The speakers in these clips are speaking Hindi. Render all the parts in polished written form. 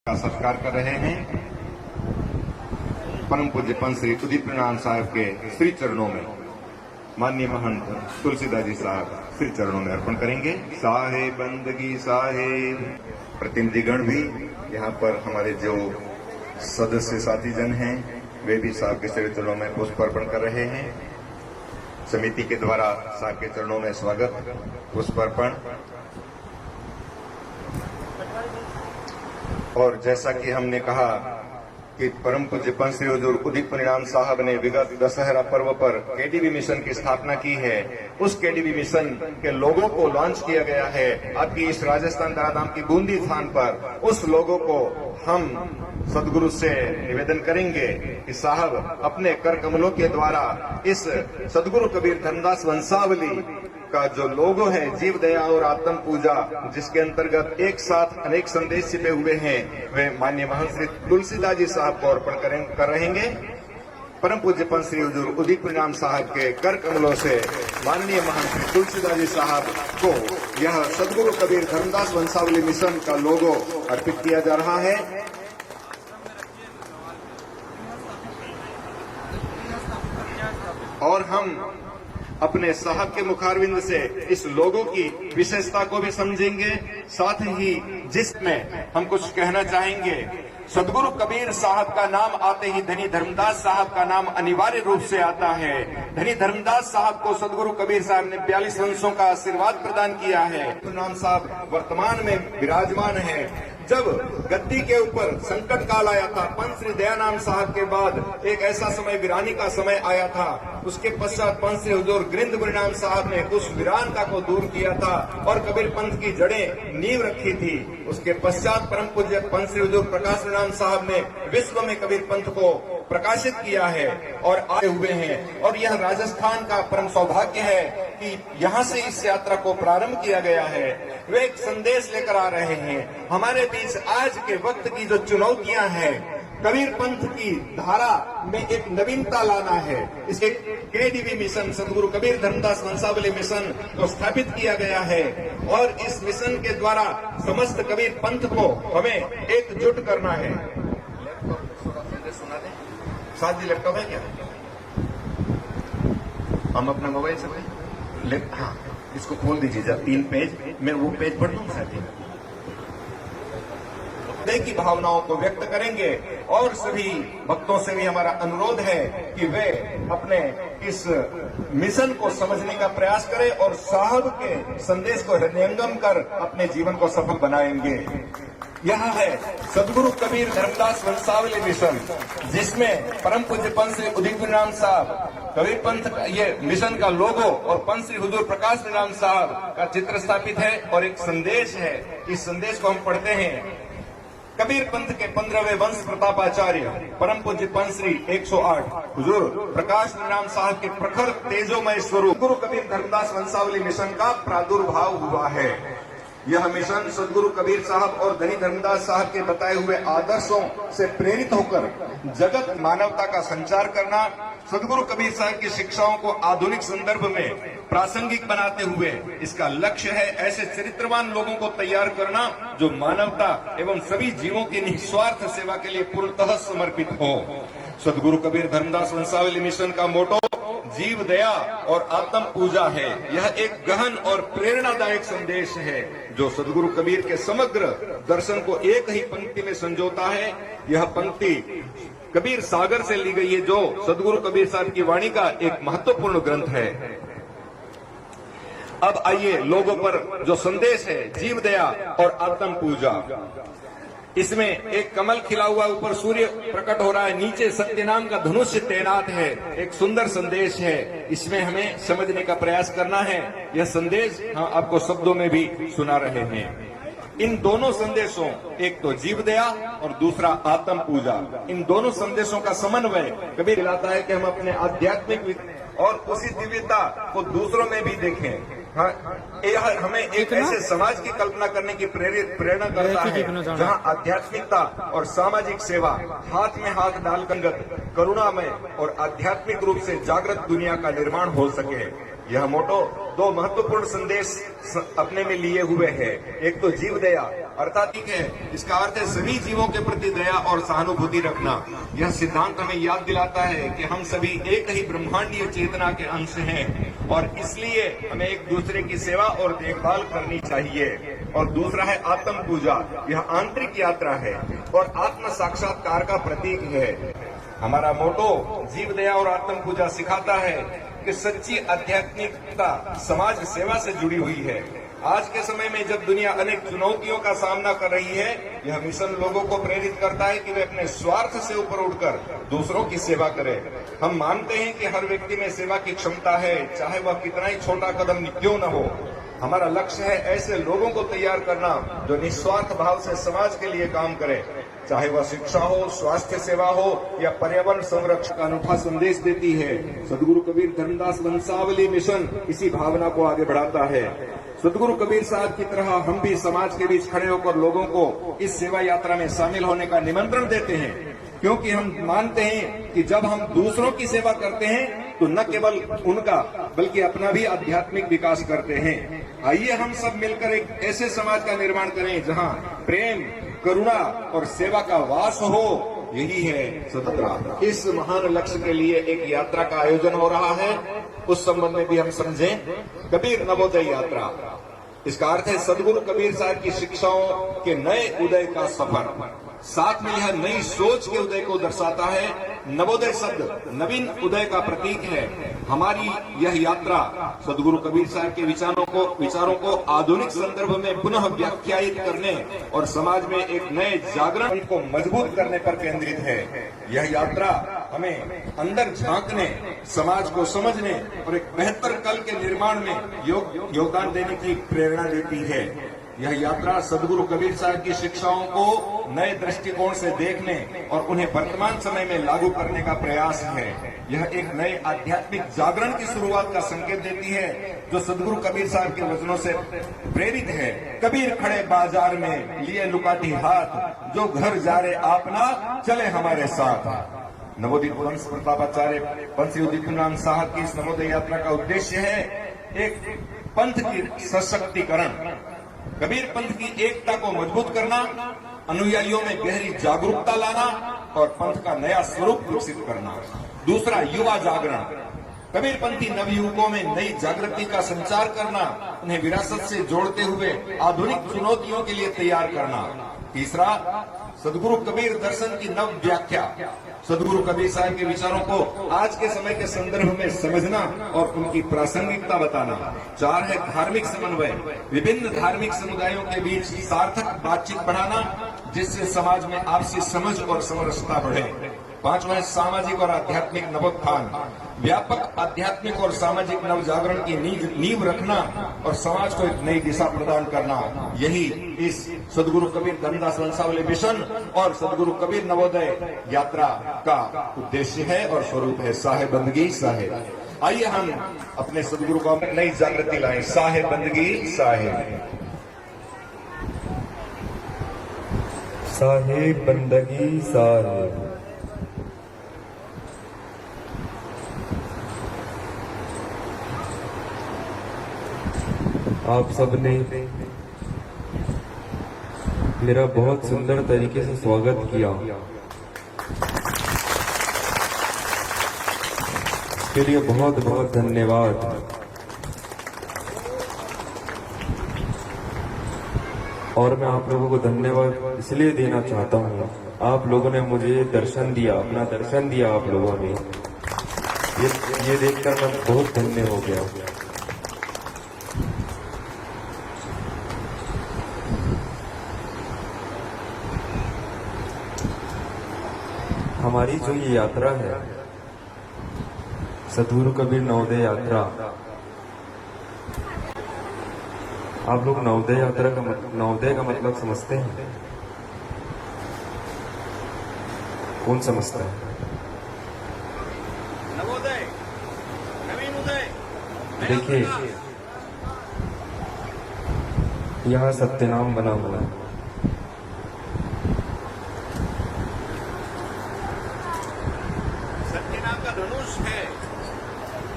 का सत्कार कर रहे हैं। परम पूज्य पंत श्री उदित नारायण साहब के श्री चरणों में माननीय महंत तुलसीदास जी साहब श्री चरणों में अर्पण करेंगे। साहेब बंदगी साहेब। प्रतिनिधिगण भी यहाँ पर हमारे जो सदस्य साथी जन हैं वे भी साहब के श्री चरणों में पुष्प अर्पण कर रहे हैं। समिति के द्वारा साहब के चरणों में स्वागत पुष्प अर्पण। और जैसा कि हमने कहा कि परम पूज्य पंत श्री हजूर उदित नारायण साहब ने विगत दशहरा पर्व पर केडीबी मिशन की स्थापना की है। उस केडीबी मिशन के लोगों को लॉन्च किया गया है आपकी इस राजस्थान धराधाम की बूंदी स्थान पर। उस लोगों को हम सदगुरु से निवेदन करेंगे कि साहब अपने कर कमलों के द्वारा इस सदगुरु कबीर धर्मदास वंशावली का जो लोगो है जीव दया और आत्म पूजा, जिसके अंतर्गत एक साथ अनेक संदेश छिपे हुए हैं, वे माननीय महंत श्री तुलसीदास जी साहब को अर्पण कर रहेंगे। परम पूज्य पंच श्री हुजूर उदित परिणाम साहब के कर कमलों से माननीय महंत श्री तुलसीदास जी साहब को यह सदगुरु कबीर धर्मदास वंशावली मिशन का लोगो अर्पित किया जा रहा है। और हम अपने साहब के मुखारविंद से इस लोगों की विशेषता को भी समझेंगे, साथ ही जिसमें हम कुछ कहना चाहेंगे। सदगुरु कबीर साहब का नाम आते ही धनी धर्मदास साहब का नाम अनिवार्य रूप से आता है। धनी धर्मदास साहब को सदगुरु कबीर साहब ने 42 वंशों का आशीर्वाद प्रदान किया है। नाम साहब वर्तमान में विराजमान है। जब गद्दी के ऊपर संकट काल आया था, पंच श्री दयानाम साहब के बाद एक ऐसा समय वीरानी का समय आया था। उसके पश्चात पंच श्री हुजूर गिरिंद परिणाम साहब ने उस वीरानता को दूर किया था और कबीर पंथ की जड़ें नींव रखी थी। उसके पश्चात परम पूज्य पंच श्री हुजूर प्रकाश परिणाम साहब ने विश्व में कबीर पंथ को प्रकाशित किया है और आए हुए हैं। और यह राजस्थान का परम सौभाग्य है कि यहाँ से इस यात्रा को प्रारंभ किया गया है। वे एक संदेश लेकर आ रहे हैं। हमारे बीच आज के वक्त की जो चुनौतियां हैं, कबीर पंथ की धारा में एक नवीनता लाना है। इस एक केडीवी मिशन सदगुरु कबीर धर्मदास वंशावली मिशन को स्थापित किया गया है और इस मिशन के द्वारा समस्त कबीर पंथ को हमें एकजुट करना है। साथ ही लैपटॉप है क्या? हम अपना मोबाइल से हाँ, इसको खोल दीजिए जब 3 पेज, मैं वो पेज पढ़ दूंगा साथ ही की भावनाओं को व्यक्त करेंगे। और सभी भक्तों से भी हमारा अनुरोध है कि वे अपने इस मिशन को समझने का प्रयास करें और साहब के संदेश को हृदयंगम कर अपने जीवन को सफल बनाएंगे। यह है सदगुरु कबीर धर्मदास वंशावली मिशन, जिसमें परम पूज्य पंच श्री उदित परिणाम साहब कबीर पंथ ये मिशन का लोगो और पंच श्री हुजूर प्रकाश परिणाम साहब का चित्र स्थापित है और एक संदेश है। इस संदेश को हम पढ़ते हैं। कबीर पंथ के 15वें वंश प्रतापाचार्य परम पूज्य पंच श्री 108 हुजूर प्रकाश परिणाम साहब के प्रखर तेजोमय स्वरूप गुरु कबीर धर्मदास वंशावली मिशन का प्रादुर्भाव हुआ है। यह मिशन सदगुरु कबीर साहब और धनी धर्मदास साहब के बताए हुए आदर्शों से प्रेरित होकर जगत मानवता का संचार करना, सदगुरु कबीर साहब की शिक्षाओं को आधुनिक संदर्भ में प्रासंगिक बनाते हुए इसका लक्ष्य है ऐसे चरित्रवान लोगों को तैयार करना जो मानवता एवं सभी जीवों की निस्वार्थ सेवा के लिए पूर्णतः समर्पित हो। सदगुरु कबीर धर्मदास वंशावली मिशन का मोटो जीव दया और आत्म पूजा है। यह एक गहन और प्रेरणादायक संदेश है जो सदगुरु कबीर के समग्र दर्शन को एक ही पंक्ति में संजोता है। यह पंक्ति कबीर सागर से ली गई है जो सदगुरु कबीर साहब की वाणी का एक महत्वपूर्ण ग्रंथ है। अब आइए लोगों पर जो संदेश है जीव दया और आत्म पूजा, इसमें एक कमल खिला हुआ, ऊपर सूर्य प्रकट हो रहा है, नीचे सत्य नाम का धनुष्य तैनात है। एक सुंदर संदेश है, इसमें हमें समझने का प्रयास करना है। यह संदेश हम आपको शब्दों में भी सुना रहे हैं। इन दोनों संदेशों, एक तो जीव दया और दूसरा आत्म पूजा, इन दोनों संदेशों का समन्वय कबीर दिलाता है कि हम अपने आध्यात्मिक और उसी दिव्यता को दूसरों में भी देखें। यह हमें एक ऐसे समाज की कल्पना करने की प्रेरणा करता है जहां आध्यात्मिकता और सामाजिक सेवा हाथ में हाथ डालकर करुणामय और आध्यात्मिक रूप से जागृत दुनिया का निर्माण हो सके। यह मोटो दो महत्वपूर्ण संदेश अपने में लिए हुए है। एक तो जीव दया अर्थात है, इसका अर्थ है सभी जीवों के प्रति दया और सहानुभूति रखना। यह सिद्धांत हमें याद दिलाता है कि हम सभी एक ही ब्रह्मांडीय चेतना के अंश हैं और इसलिए हमें एक दूसरे की सेवा और देखभाल करनी चाहिए। और दूसरा है आत्म पूजा, यह आंतरिक यात्रा है और आत्म साक्षात्कार का प्रतीक है। हमारा मोटो जीव दया और आत्म पूजा सिखाता है कि सच्ची आध्यात्मिकता समाज सेवा से जुड़ी हुई है। आज के समय में जब दुनिया अनेक चुनौतियों का सामना कर रही है, यह मिशन लोगों को प्रेरित करता है कि वे अपने स्वार्थ से ऊपर उठकर दूसरों की सेवा करें। हम मानते हैं कि हर व्यक्ति में सेवा की क्षमता है, चाहे वह कितना ही छोटा कदम क्यों न हो। हमारा लक्ष्य है ऐसे लोगों को तैयार करना जो निस्वार्थ भाव से समाज के लिए काम करें, चाहे वह शिक्षा हो, स्वास्थ्य सेवा हो या पर्यावरण संरक्षण का अनूठा संदेश देती है। सदगुरु कबीर धर्मदास वंशावली मिशन इसी भावना को आगे बढ़ाता है। सदगुरु कबीर साहब की तरह हम भी समाज के बीच खड़े होकर लोगों को इस सेवा यात्रा में शामिल होने का निमंत्रण देते हैं। क्योंकि हम मानते हैं कि जब हम दूसरों की सेवा करते हैं तो न केवल उनका बल्कि अपना भी आध्यात्मिक विकास करते हैं। आइए हम सब मिलकर एक ऐसे समाज का निर्माण करें जहां प्रेम, करुणा और सेवा का वास हो। यही है स्वतंत्रता। इस महान लक्ष्य के लिए एक यात्रा का आयोजन हो रहा है। उस संबंध में भी हम समझें कबीर नवोदय यात्रा। इसका अर्थ है सदगुरु कबीर साहब की शिक्षाओं के नए उदय का सफर। साथ में यह नई सोच के उदय को दर्शाता है। नवोदय शब्द नवीन उदय का प्रतीक है। हमारी यह यात्रा सदगुरु कबीर साहब के विचारों को आधुनिक संदर्भ में पुनः व्याख्यायित करने और समाज में एक नए जागरण को मजबूत करने पर केंद्रित है। यह यात्रा हमें अंदर झांकने, समाज को समझने और एक बेहतर कल के निर्माण में योगदान देने की प्रेरणा देती है। यह यात्रा सदगुरु कबीर साहब की शिक्षाओं को नए दृष्टिकोण से देखने और उन्हें वर्तमान समय में लागू करने का प्रयास है। यह एक नए आध्यात्मिक जागरण की शुरुआत का संकेत देती है जो सदगुरु कबीर साहब के वचनों से प्रेरित है। कबीर खड़े बाजार में लिए लुकाठी हाथ, जो घर जा रे आपना चले हमारे साथ। नवोदित वंश प्रतापाचार्य पंथी उदित नाम साहब की इस नवोदय यात्रा का उद्देश्य है एक पंथ की सशक्तिकरण, कबीर पंथ की एकता को मजबूत करना, अनुयायियों में गहरी जागरूकता लाना और पंथ का नया स्वरूप विकसित करना। दूसरा, युवा जागरण, कबीरपंथी नवयुवकों में नई जागृति का संचार करना, उन्हें विरासत से जोड़ते हुए आधुनिक चुनौतियों के लिए तैयार करना। तीसरा, सदगुरु कबीर दर्शन की नव व्याख्या, सदगुरु कबीर साहब के विचारों को आज के समय के संदर्भ में समझना और उनकी प्रासंगिकता बताना। चार है धार्मिक समन्वय, विभिन्न धार्मिक समुदायों के बीच सार्थक बातचीत बढ़ाना जिससे समाज में आपसी समझ और समरसता बढ़े। पांचवा है सामाजिक और आध्यात्मिक नवोत्थान, व्यापक आध्यात्मिक और सामाजिक नव जागरण की नींव रखना और समाज को एक नई दिशा प्रदान करना। यही इस सदगुरु कबीर धर्मदास वंशावली मिशन और सदगुरु कबीर नवोदय यात्रा का उद्देश्य है और स्वरूप है। साहेब बंदगी साहेब। आइए हम अपने सदगुरु को नई जागृति लाएं। साहेब बंदगी साहेब, साहेब बंदगी साहेब। आप सबने मेरा बहुत सुंदर तरीके से स्वागत किया, इसके लिए बहुत बहुत धन्यवाद। और मैं आप लोगों को धन्यवाद इसलिए देना चाहता हूँ, आप लोगों ने मुझे दर्शन दिया, अपना दर्शन दिया आप लोगों ने। ये देखकर मैं बहुत धन्य हो गया। हमारी जो ये यात्रा है सदगुरु कबीर नवोदय यात्रा, आप लोग नवोदय यात्रा का नवोदय का मतलब समझते हैं? कौन समझता है? नवोदय, नवीन उदय। देखिए, यहाँ सत्यनाम बना हुआ है। धनुष है,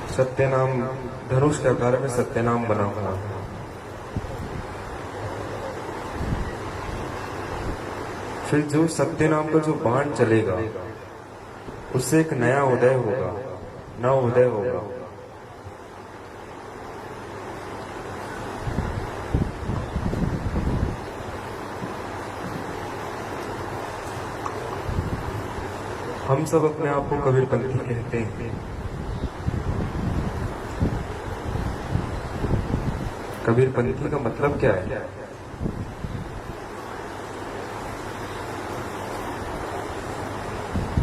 सत्यनाम धनुष के आकार में सत्यनाम बना हुआ है। फिर जो सत्यनाम का जो बाण चलेगा उससे एक नया उदय होगा, नव उदय होगा। हम सब अपने आप को कबीरपंथी कहते हैं। कबीरपंथी का मतलब क्या है?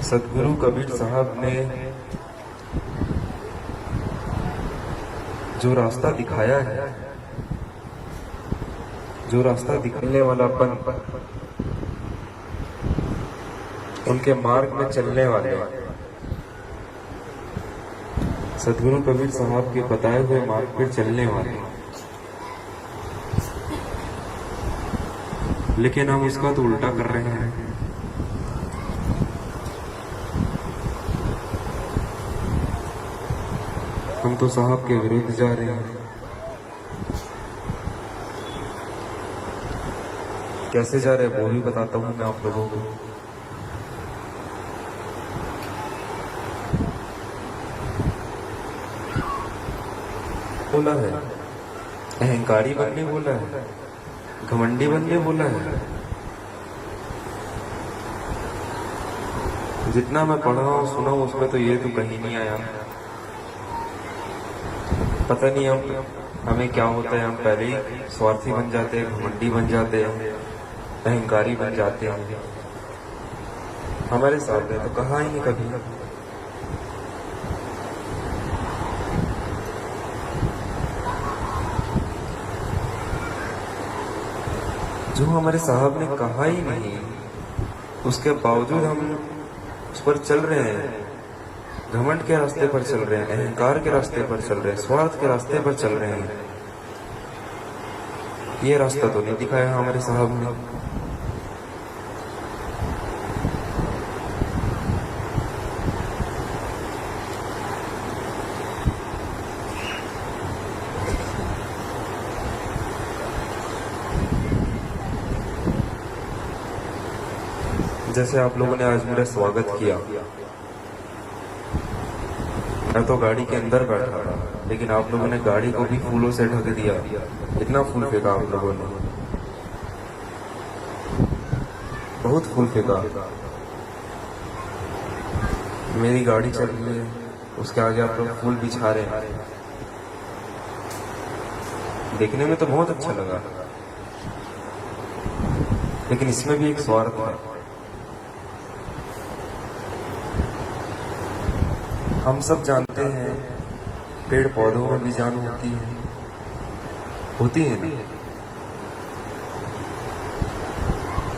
सदगुरु कबीर साहब ने जो रास्ता दिखाया है, जो रास्ता दिखाने वाला उनके मार्ग में चलने वाले, सदगुरु कबीर साहब के बताए हुए मार्ग पर चलने वाले, लेकिन हम उसका तो उल्टा कर रहे हैं। तो साहब के विरुद्ध जा रहे हैं। कैसे जा रहे हैं वो भी बताता हूँ मैं आप लोगों को। बोला है, अहंकारी बनने बोला है, घमंडी बनने बोला है। जितना मैं पढ़ा हूँ सुना हूँ उसमें तो ये तो कहीं नहीं आया। पता नहीं हमें क्या होता है, हम पहले ही स्वार्थी बन जाते हैं, घमंडी बन जाते हैं, अहंकारी बन जाते हैं। हमारे साथ है तो कहा ही नहीं कभी। जो हमारे साहब ने कहा ही नहीं, उसके बावजूद हम उस पर चल रहे हैं, घमंड के रास्ते पर चल रहे हैं, अहंकार के रास्ते पर चल रहे हैं, स्वार्थ के रास्ते पर चल रहे हैं। ये रास्ता तो नहीं दिखाया हमारे साहब ने। जैसे आप लोगों ने आज मेरा स्वागत किया, मैं तो गाड़ी के अंदर बैठा था, लेकिन आप लोगों ने गाड़ी को भी फूलों से ढक दिया। इतना फूल फेंका आप लोगों ने, बहुत फूल फेंका। मेरी गाड़ी चल रही है, उसके आगे आप लोग फूल बिछा रहे हैं। देखने में तो बहुत अच्छा लगा, लेकिन इसमें भी एक स्वार्थ है। हम सब जानते हैं पेड़ पौधों में भी जान होती है ना।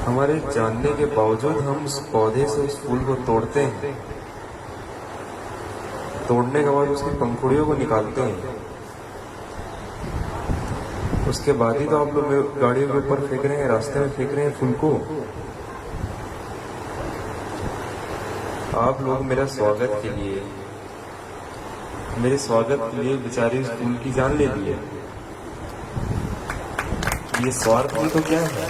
हमारे जानने के बावजूद हम उस पौधे से उस फूल को तोड़ते हैं, तोड़ने के बाद उसकी पंखुड़ियों को निकालते हैं। उसके बाद ही तो आप लोग गाड़ियों के ऊपर फेंक रहे हैं, रास्ते में फेंक रहे हैं फूल को। आप लोग मेरा स्वागत के लिए, मेरे स्वागत के लिए बेचारे उस फूल की जान ले लिए। ये स्वार्थ भी तो क्या है।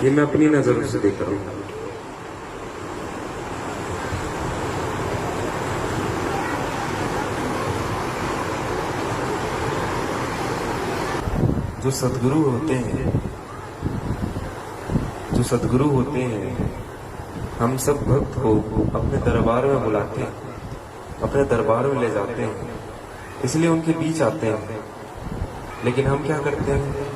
ये मैं अपनी नजरों से देख रहा हूं। जो सद्गुरु होते हैं, हम सब भक्त को अपने दरबार में बुलाते हैं, अपने दरबार में ले जाते हैं, इसलिए उनके बीच आते हैं। लेकिन हम क्या करते हैं,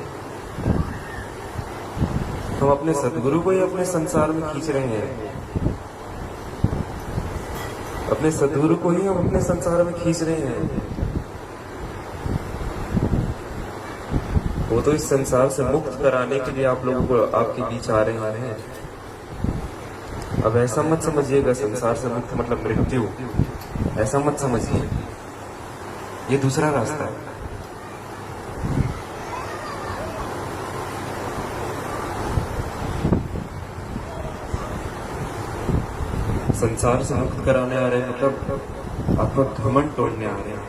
हम अपने सद्गुरु को ही अपने संसार में खींच रहे हैं। अपने सद्गुरु को ही हम अपने संसार में खींच रहे हैं। वो तो इस संसार से मुक्त कराने के लिए आप लोगों को आपके बीच आ रहे हैं। अब ऐसा मत समझिएगा संसार से मुक्त मतलब मृत्यु, ऐसा मत समझिए। ये दूसरा रास्ता है। संसार से मुक्त कराने आ रहे हैं मतलब आपका घमंड तोड़ने आ रहे हैं,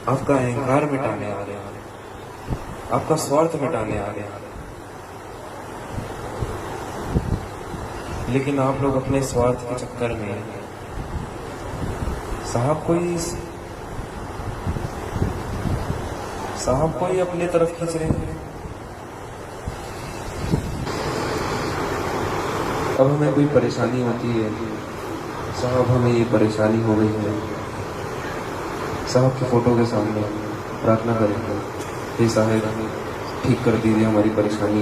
आपका अहंकार मिटाने आ रहे हैं, आपका स्वार्थ मिटाने आ रहे हैं। लेकिन आप लोग अपने स्वार्थ के चक्कर में साहब को ही अपने तरफ खींच रहे हैं। अब हमें कोई परेशानी होती है, साहब हमें ये परेशानी हो गई है, साहब की फोटो के सामने प्रार्थना करेंगे, हे साहब ठीक कर दीजिए हमारी परेशानी,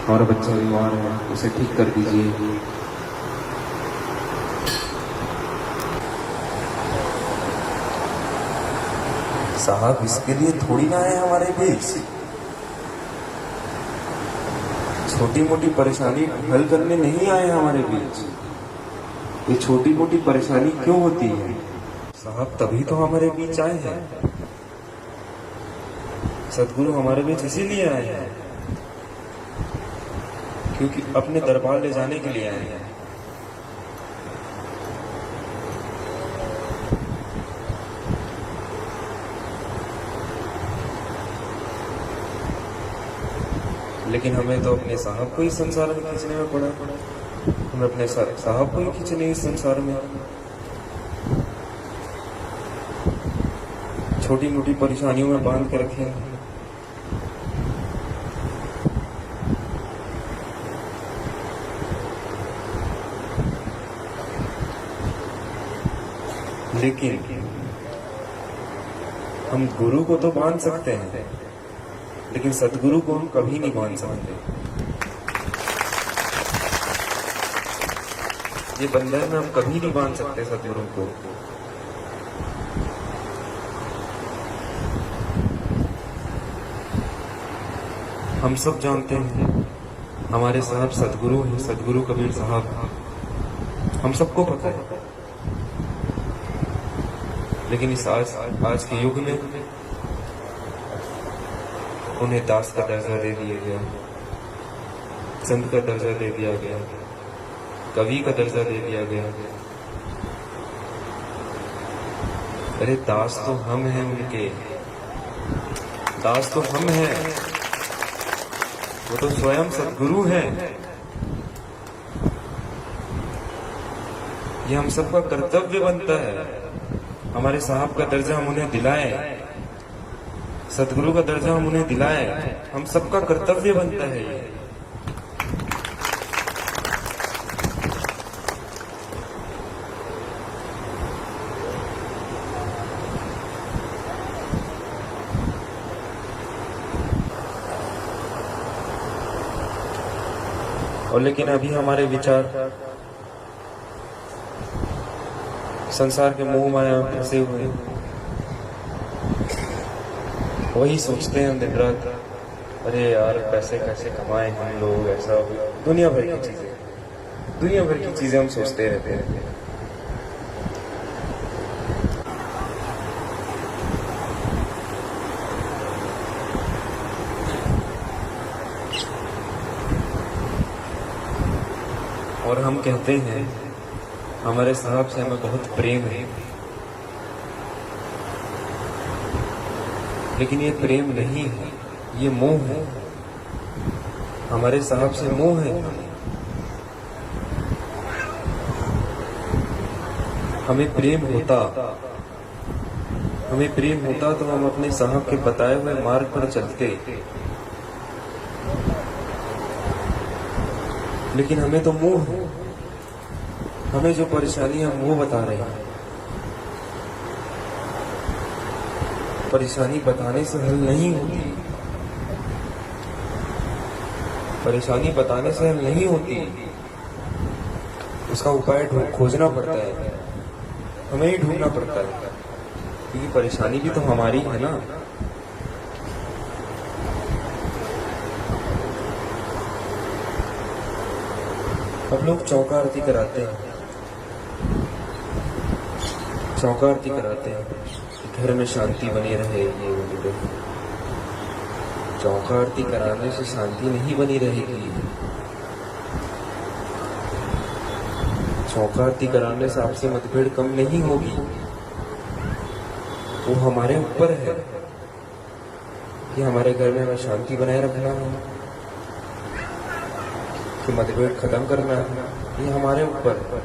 हमारा बच्चा बीमार है उसे ठीक कर दीजिए। साहब इसके लिए थोड़ी ना है हमारे बीच। छोटी मोटी परेशानी हल करने नहीं आए हमारे बीच। ये छोटी मोटी परेशानी क्यों होती है साहब? तभी तो हमारे बीच आए हैं। सदगुरु हमारे बीच इसीलिए आए हैं क्योंकि अपने दरबार ले जाने के लिए आए हैं। लेकिन हमें तो अपने साहब को ही संसार में खींचने में पड़ा, हमें अपने साहब को ही खींचने इस संसार में। छोटी मोटी परेशानियों में बांध के रखे हैं। लेकिन हम गुरु को तो बांध सकते हैं, लेकिन सतगुरु को हम कभी नहीं बांध सकते। ये बंधन में हम कभी नहीं बांध सकते सतगुरु को। हम सब जानते हैं हमारे साहब सतगुरु हैं, सतगुरु कबीर साहब, हम सबको पता है। लेकिन इस आज के युग में उन्हें दास का दर्जा दे दिया गया, संत का दर्जा दे दिया गया, कवि का दर्जा दे दिया गया। अरे दास तो हम हैं उनके, दास तो हम हैं, वो तो स्वयं सद्गुरु हैं। ये हम सबका कर्तव्य बनता है, हमारे साहब का दर्जा हम उन्हें दिलाएं, सतगुरु का दर्जा हम उन्हें दिलाएं, हम सबका कर्तव्य बनता है ये। और लेकिन अभी हमारे विचार संसार के मोह माया में फंसे हुए, वही सोचते हैं दिन रात, अरे यार पैसे कैसे कमाएं हम लोग, ऐसा दुनिया भर की चीजें हम सोचते रहते हैं। और हम कहते हैं हमारे साहब से हमें बहुत प्रेम है, लेकिन ये प्रेम नहीं है, ये मोह है। हमारे साहब से मोह है। हमें प्रेम होता तो हम अपने साहब के बताए हुए मार्ग पर चलते, लेकिन हमें तो मोह है। हमें जो परेशानी हम वो बता रहे हैं, परेशानी बताने से हल नहीं होती, परेशानी बताने से हल नहीं होती, उसका उपाय खोजना पड़ता है, हमें ही ढूंढना पड़ता है, क्योंकि परेशानी भी तो हमारी है ना। हम लोग चौका आरती कराते हैं, चौका आरती कराते हैं, घर में शांति बनी रहे। ये चौका आरती कराने से शांति नहीं बनी रहेगी, चौका आरती कराने से आपसे मतभेद कम नहीं होगी। वो हमारे ऊपर है कि हमारे घर में हमें शांति बनाए रखना है, कि मतभेद खत्म करना है, ये हमारे ऊपर है।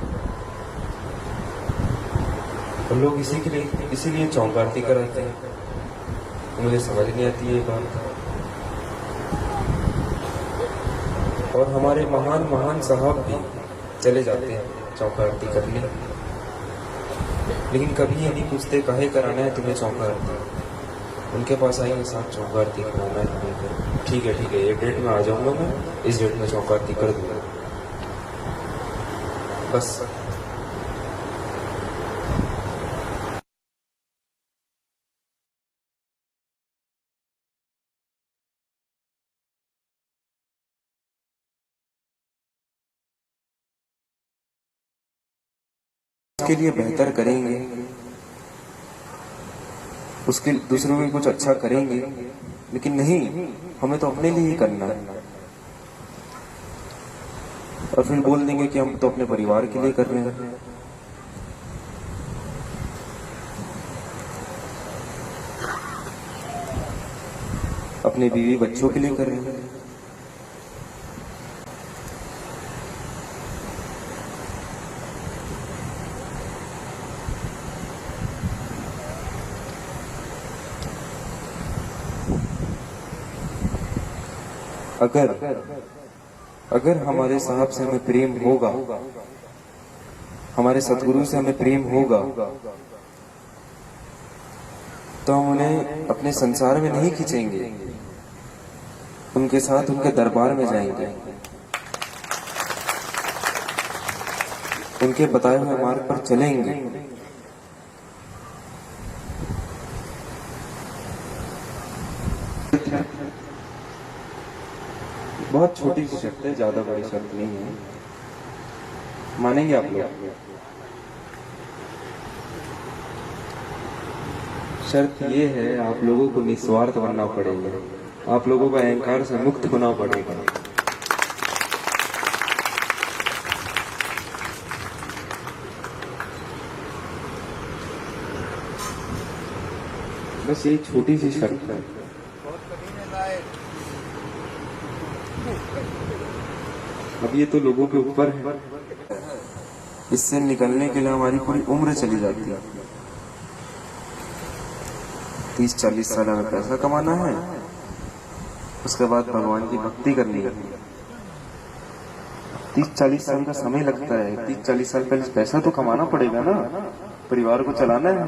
हम लोग इसीलिए चौका आरती कराते हैं। मुझे समझ नहीं आती ये बात। और हमारे महान साहब भी चले जाते हैं चौका आरती करने, लेकिन कभी ये नहीं पूछते काहे कराना है तुम्हें चौका आरती। उनके पास आएंगे, साथ चौका आरती कराना है तुम्हें, ठीक है ये डेट में आ जाऊंगा मैं, इस डेट में चौका आरती कर दूंगा, बस। उसके लिए बेहतर करेंगे, उसके दूसरों में कुछ अच्छा करेंगे, लेकिन नहीं, हमें तो अपने लिए ही करना है। और फिर बोल देंगे कि हम तो अपने परिवार के लिए कर रहे हैं। अपने बीवी बच्चों के लिए कर रहे हैं। अगर हमारे साहब से हमें प्रेम होगा, हमारे सतगुरु से हमें प्रेम होगा, तो हम उन्हें अपने संसार में नहीं खींचेंगे, उनके साथ उनके दरबार में जाएंगे, उनके बताए हुए मार्ग पर चलेंगे। बहुत छोटी सी शर्त है, ज्यादा बड़ी शर्त नहीं है, मानेंगे आप लोग? शर्त ये है, आप लोगों को निस्वार्थ बनना पड़ेगा, आप लोगों को अहंकार से मुक्त होना पड़ेगा। बस ये छोटी सी शर्त है। अब ये तो लोगों के ऊपर है। इससे निकलने के लिए हमारी पूरी उम्र चली जाती है। 30-40 साल में पैसा कमाना है, उसके बाद भगवान की भक्ति करनी है। 30-40 साल का समय लगता है। 30-40 साल पहले पैसा तो कमाना पड़ेगा ना, परिवार को चलाना है,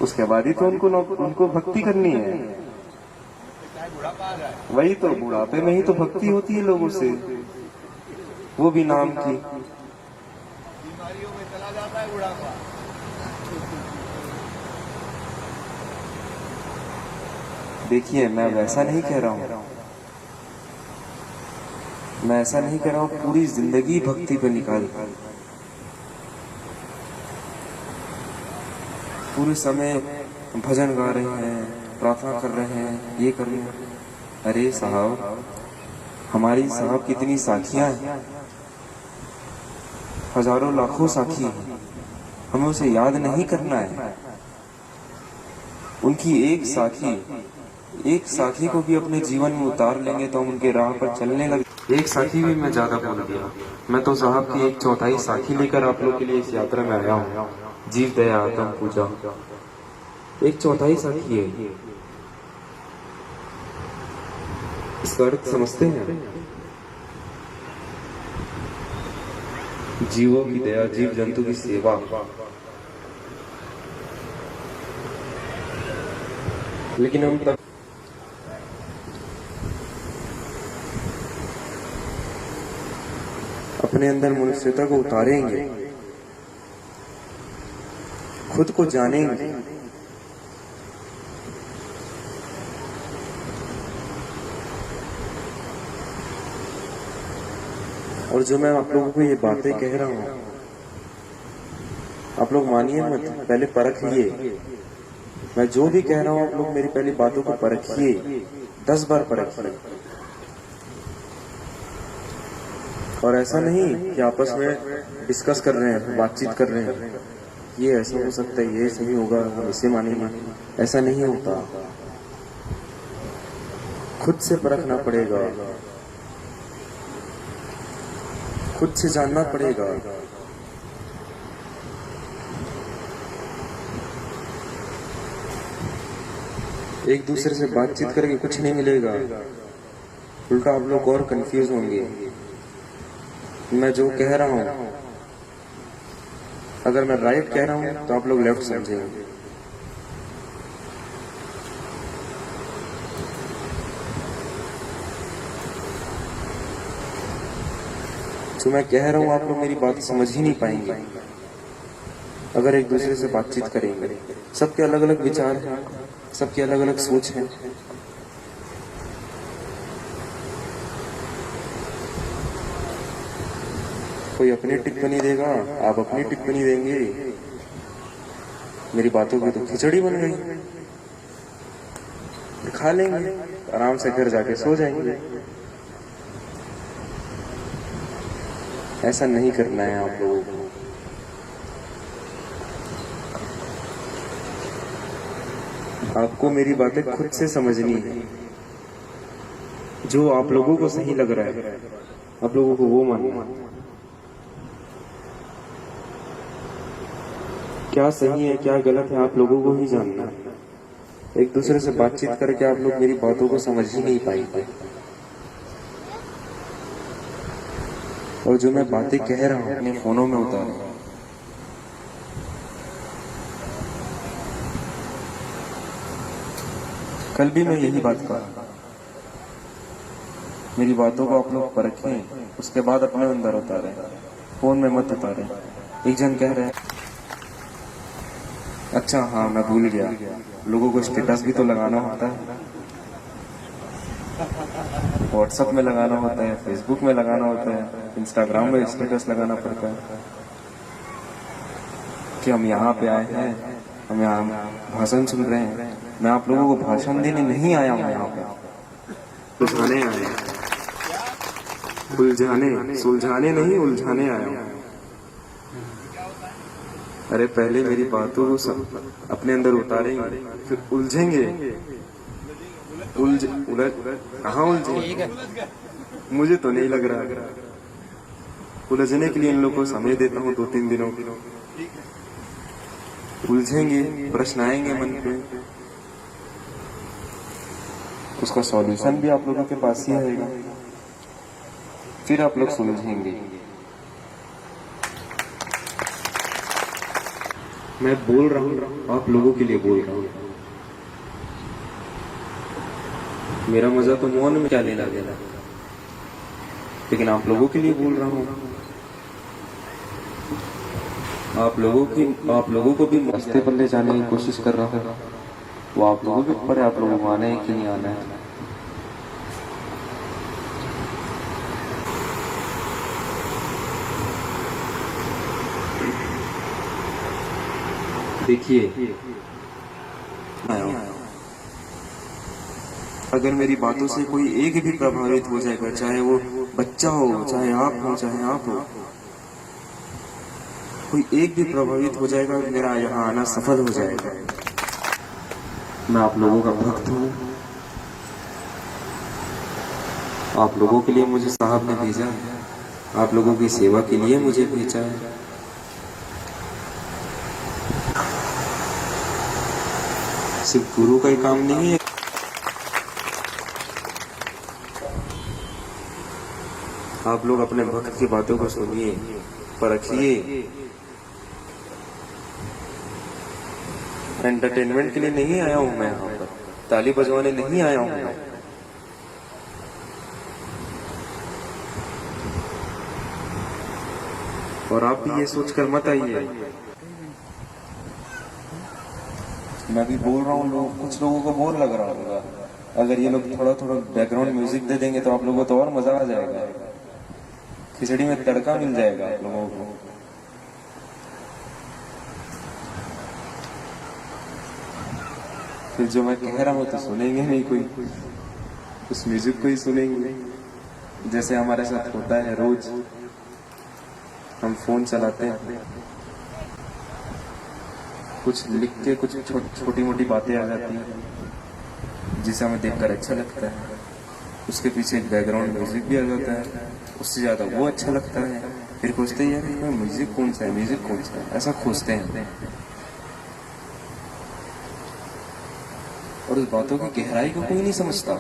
उसके बाद ही तो उनको भक्ति करनी है। वही तो, बुढ़ापे में ही तो भक्ति होती है लोगों से, वो भी नाम की। बीमारियों में चला जाता है बुढ़ापा। देखिए, मैं वैसा नहीं कह रहा हूँ, मैं ऐसा नहीं कह रहा हूँ पूरी जिंदगी भक्ति पे निकाल, पूरे समय भजन गा रहे हैं, प्रार्थना कर रहे हैं, ये कर रहे हैं। अरे साहब, हमारी साहब कितनी साखियां हैं, हजारों लाखों साखी हैं, हमें उसे याद नहीं करना है। उनकी एक साखी को भी अपने जीवन में उतार लेंगे तो हम उनके राह पर चलने लगे। एक साखी भी मैं ज्यादा बोल दिया, मैं तो साहब की 1/4 साखी लेकर आप लोग के लिए इस यात्रा में आया हूँ। जीव दया आत्म पूजा 1/4 साखी है। इसका अर्थ समझते हैं? जीवों की दया, जीव जंतु की सेवा। लेकिन हम तब अपने अंदर मनुष्यता को उतारेंगे, खुद को जानेंगे, और जो मैं आप लोगों को ये बातें कह रहा हूँ, आप लोग मानिए मत, पहले परखिए। मैं जो भी कह रहा हूँ, आप लोग मेरी पहली बातों को परखिए, 10 बार परखिए। और ऐसा नहीं कि आपस में डिस्कस कर रहे हैं, बातचीत कर रहे हैं, ये ऐसा हो सकता है, ये सही होगा, हम इसे मानेंगे। ऐसा नहीं होता, खुद से परखना पड़ेगा, खुद से जानना पड़ेगा। एक दूसरे से बातचीत करके कुछ नहीं मिलेगा, उल्टा आप लोग और कंफ्यूज होंगे। मैं जो कह रहा हूं, अगर मैं राइट कह रहा हूं तो आप लोग लेफ्ट समझेंगे। जो मैं कह रहा हूं, आप लोग मेरी बात समझ ही नहीं पाएंगे अगर एक दूसरे से बातचीत करेंगे। सबके अलग अलग विचार हैं, सबकी अलग अलग सोच है। कोई अपनी टिप्पणी देगा, आप अपनी टिप्पणी देंगे, मेरी बातों की तो खिचड़ी बन गई। खा लेंगे, आराम से घर जाके सो जाएंगे। ऐसा नहीं करना है आप लोगों को। आपको मेरी बातें खुद से समझनी है। जो आप लोगों को सही लग रहा है आप लोगों को वो मानना है। क्या सही है क्या गलत है आप लोगों को ही जानना है। एक दूसरे से बातचीत करके आप लोग मेरी बातों को समझ ही नहीं पाएंगे। और जो मैं बातें कह रहा हूं अपने फोनों में उतार, कल भी मैं यही बात कहा, मेरी बातों को आप लोग परखें, उसके बाद अपने अंदर उतारें, फोन में मत उतारें। एक जन कह रहे हैं, अच्छा हाँ मैं भूल गया, लोगों को स्टेटस भी तो लगाना होता है, व्हाट्सएप में लगाना होता है, फेसबुक में लगाना होता है, इंस्टाग्राम में स्टेटस लगाना पड़ता है कि हम यहाँ पे आए हैं, हम यहाँ भाषण सुन रहे हैं। मैं आप लोगों को भाषण देने नहीं आया हूँ, यहाँ पे उलझाने आया हूँ, उलझाने, सुलझाने नहीं उलझाने आया हूँ। अरे पहले मेरी बातों को सब अपने अंदर उतारेंगे, फिर उलझेंगे। कहाँ उलझेंगे? मुझे तो नहीं लग रहा। उलझने के लिए इन लोगों को समय देता हूँ 2-3 दिनों की। उलझेंगे, प्रश्न आएंगे मन पे, उसका सॉल्यूशन भी आप लोगों के पास ही आएगा, फिर आप लोग सुलझेंगे। मैं बोल रहा हूँ आप लोगों के लिए बोल रहा हूँ। मेरा मजा तो मौन में क्या लेना देना, लेकिन आप लोगों के लिए बोल रहा हूँ। आप लोगों को भी रास्ते पर ले जाने की कोशिश कर रहा हूँ। वो आप लोगों के ऊपर है, आप लोगों को आना है कि नहीं आना है। देखिए, अगर मेरी बातों से कोई एक भी प्रभावित हो जाएगा, चाहे वो बच्चा हो, चाहे आप हो, कोई एक भी प्रभावित हो जाएगा, मेरा यहाँ आना सफल हो जाएगा। मैं आप लोगों का भक्त हूँ। आप लोगों के लिए मुझे साहब ने भेजा है, आप लोगों की सेवा के लिए मुझे भेजा है। सिर्फ गुरु का ही काम नहीं है, आप लोग अपने भक्त की बातों को सुनिए, परखिए। एंटरटेनमेंट के लिए नहीं आया हूं मैं यहाँ पर, ताली बजवाने नहीं आया हूं मैं। और आप भी ये सोचकर मत आइए, मैं भी बोल रहा हूँ, कुछ लोगों को बोर लग रहा होगा। अगर ये लोग थोड़ा थोड़ा बैकग्राउंड म्यूजिक दे देंगे तो आप लोगों को तो और मजा आ जाएगा, खिचड़ी में तड़का मिल जाएगा आप लोगों को। फिर जो मैं कह रहा हूँ तो सुनेंगे नहीं कोई, उस म्यूजिक को ही सुनेंगे। जैसे हमारे साथ होता है रोज, हम फोन चलाते हैं, कुछ लिख के कुछ छोटी मोटी बातें आ जाती हैं जिसे हमें देखकर अच्छा लगता है, उसके पीछे एक बैकग्राउंड म्यूजिक भी आ जाता है, उससे ज्यादा वो अच्छा लगता है। फिर खोजते हैं यार म्यूजिक कौन सा है, ऐसा खोजते हैं। और उस बातों की गहराई को कोई नहीं समझता।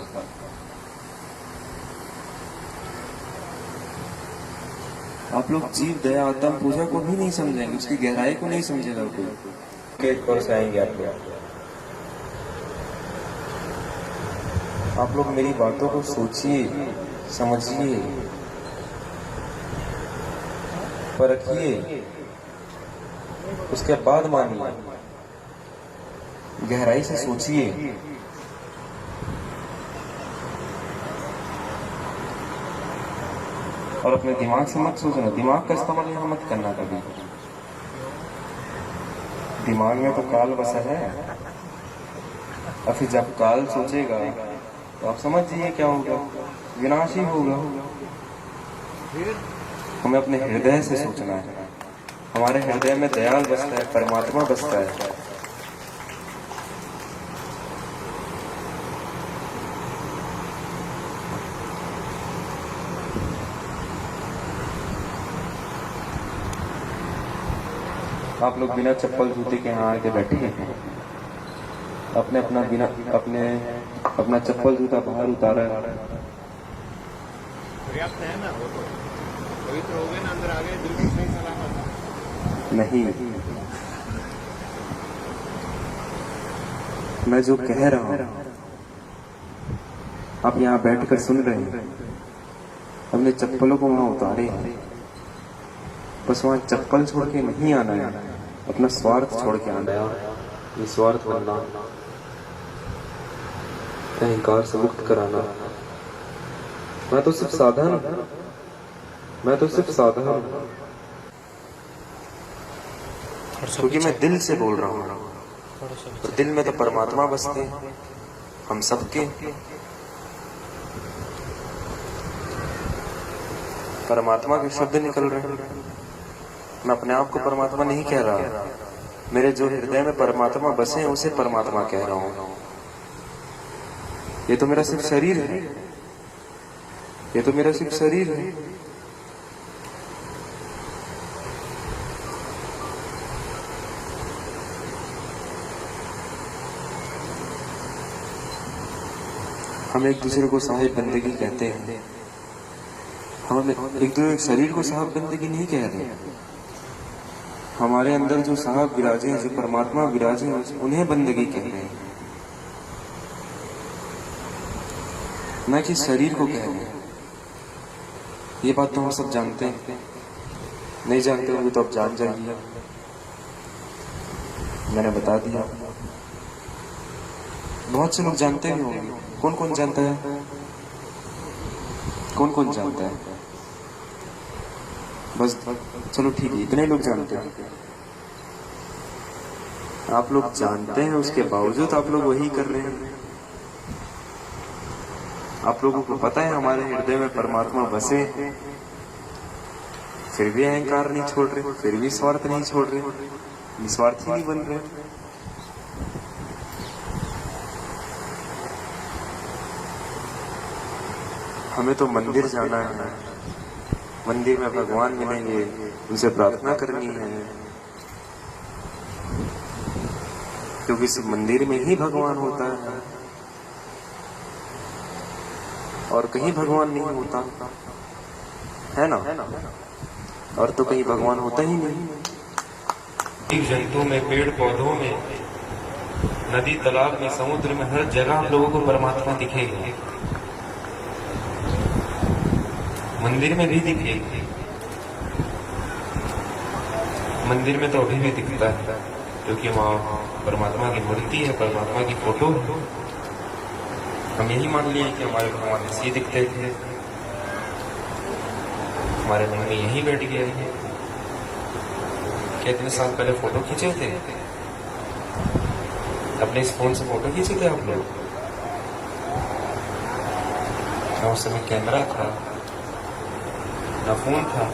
आप लोग जीव दया आत्म पूजा को भी नहीं समझेंगे, उसकी गहराई को नहीं समझेगा कोई। एक कोर्स आएंगे आप लोग मेरी बातों को सोचिए, समझिए, परखिए, उसके बाद मानिए, गहराई से सोचिए। और अपने दिमाग से मत सोचना, दिमाग का इस्तेमाल यहाँ मत करना कभी। दिमाग में तो काल बसा है, और फिर जब काल सोचेगा तो आप समझ जाइए क्या होगा, विनाश ही होगा। हमें अपने हृदय से सोचना है। हमारे हृदय में दयाल बसता है, परमात्मा बसता है। आप लोग बिना चप्पल जूते के यहाँ आके बैठे हैं, अपना चप्पल जूता बाहर उतारा है। पर्याप्त है ना, वो तो पवित्र हो गए ना, अंदर आ गए, बिल्कुल सही सलामत। नहीं, मैं जो कह रहा हूं आप यहाँ बैठकर सुन रहे हैं। हमने चप्पलों को वहां उतारे हैं, बस वहां चप्पल छोड़ के नहीं आना है, अपना स्वार्थ छोड़ के आना है। ये स्वार्थ बनना, अहंकार से मुक्त कराना। मैं तो सिर्फ साधन हूं, क्योंकि मैं दिल से बोल रहा हूं। तो दिल में तो परमात्मा बसते हैं, हम सबके। परमात्मा के शब्द निकल रहे हैं। मैं अपने आप को परमात्मा नहीं कह रहा, मेरे जो हृदय में परमात्मा बसे हैं उसे परमात्मा कह रहा हूं। ये तो मेरा सिर्फ शरीर है, ये तो मेरा सिर्फ शरीर है। हम एक दूसरे को साहिब बंदगी कहते हैं, हम एक दूसरे शरीर को साहिब बंदगी नहीं कह रहे। हमारे अंदर जो साहब विराजे हैं, जो परमात्मा विराजे हैं, उन्हें बंदगी कह रहे हैं, न कि शरीर को कह रहे हैं। ये बात तो हम सब जानते हैं। नहीं जानते होंगे तो अब जान जाइए, मैंने बता दिया। बहुत से लोग जानते भी होंगे। कौन कौन जानता है? कौन कौन जानता है? बस चलो ठीक है, इतने लोग जानते हैं। आप लोग जानते हैं, उसके बावजूद आप लोग वही कर रहे हैं। आप लोगों को पता है हमारे हृदय में परमात्मा बसे, फिर भी अहंकार नहीं छोड़ रहे, फिर भी स्वार्थ नहीं छोड़ रहे, निस्वार्थी नहीं बन रहे। हमें तो मंदिर जाना है, मंदिर में भगवान मिलेंगे, उनसे प्रार्थना करनी है, क्योंकि इस मंदिर में ही भगवान होता है और कहीं भगवान नहीं होता है ना। और तो कहीं भगवान होता ही नहीं। जीव जंतु में, पेड़ पौधों में, नदी तालाब में, समुद्र में, हर जगह आप लोगों को परमात्मा दिखेगा। मंदिर में भी दिखेगी। मंदिर में तो अभी भी दिखता है, क्योंकि वहाँ परमात्मा की मूर्ति है, परमात्मा की फोटो है। हम यही मान लिए कि हमारे भगवान ऐसे दिखते थे, हमारे मन में यही बैठ गया है। कितने साल पहले फोटो खींचे थे, अपने इस फोन से फोटो खींचे थे आप लोग? ना उस समय कैमरा था, ना फोन था।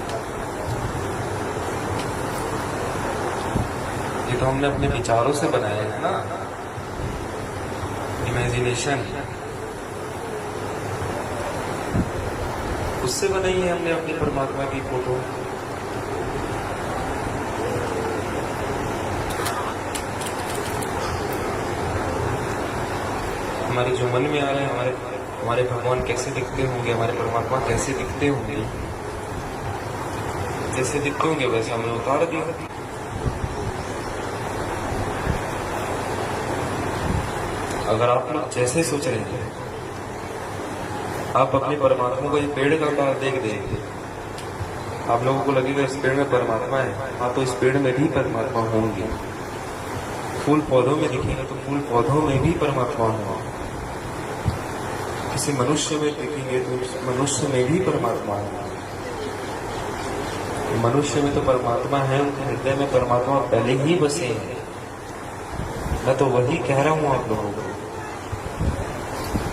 ये तो हमने अपने विचारों से बनाया है ना, इमेजिनेशन, उससे बनाई है हमने अपनी परमात्मा की फोटो। हमारे जो मन में आ रहे हैं, हमारे भगवान कैसे दिखते होंगे, हमारे परमात्मा कैसे दिखते होंगे, जैसे दिखते होंगे वैसे हमने उतार दिया। अगर आप लोग जैसे सोच रहे हैं, आप अपने परमात्मा को एक पेड़ का आकार देख देंगे, आप लोगों को लगेगा इस पेड़ में परमात्मा है। हाँ, तो इस पेड़ में भी परमात्मा होंगे। फूल पौधों में दिखेंगे तो फूल पौधों में भी परमात्मा होगा। किसी मनुष्य में देखेंगे तो उस मनुष्य में भी परमात्मा है। मनुष्य में तो परमात्मा है, उनके हृदय में परमात्मा पहले ही बसे हैं। मैं तो वही कह रहा हूँ आप लोगों को,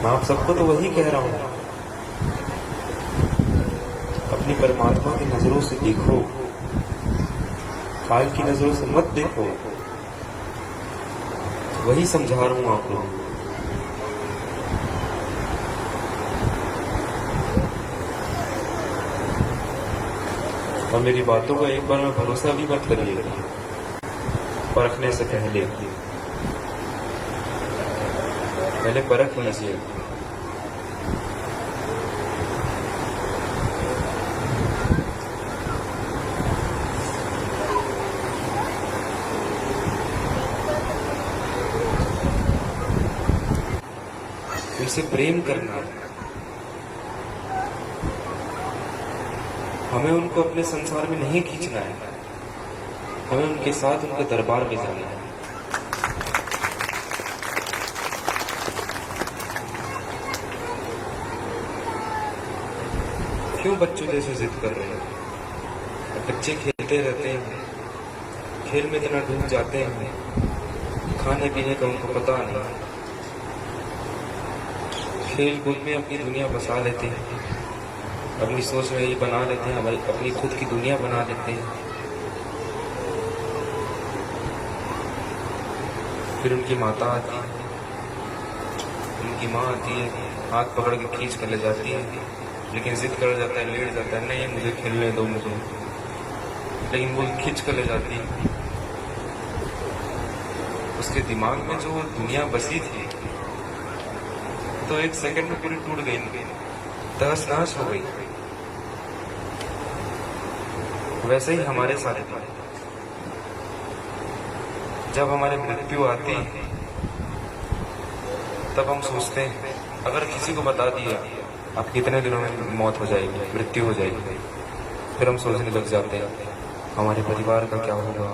मैं आप सबको तो वही कह रहा हूँ। अपनी परमात्मा की नजरों से देखो, काल की नजरों से मत देखो। वही समझा रहा हूं आप लोगों को। और मेरी बातों का एक बार में भरोसा भी मत करिएगा परखने से पहले परख लीजिए। उनसे प्रेम करना है, हमें उनको अपने संसार में नहीं खींचना है, हमें उनके साथ उनके दरबार में जाना है। क्यों बच्चों जैसे जिद कर रहे हैं? बच्चे खेलते रहते हैं, खेल में इतना डूब जाते हैं, खाने पीने का उनको पता नहीं। खेल कूद में अपनी दुनिया बसा लेते हैं, अपनी सोच में ये बना लेते हैं, अपनी खुद की दुनिया बना लेते हैं। फिर उनकी माता आती है, उनकी माँ आती है, हाथ पकड़ के खींच कर ले जाती है, लेकिन जिद कर जाता है, लेट जाता है, नहीं मुझे खेलने दो मुझे, लेकिन वो खींच कर ले जाती है। उसके दिमाग में जो दुनिया बसी थी तो एक सेकंड में पूरी टूट गई, तहस नहस हो गई। वैसे ही हमारे साथ भी जब हमारी मृत्यु आती है तब हम सोचते हैं, अगर किसी को बता दिया अब कितने दिनों में मौत हो जाएगी, मृत्यु हो जाएगी, फिर हम सोचने लग जाते हैं हमारे परिवार का क्या होगा,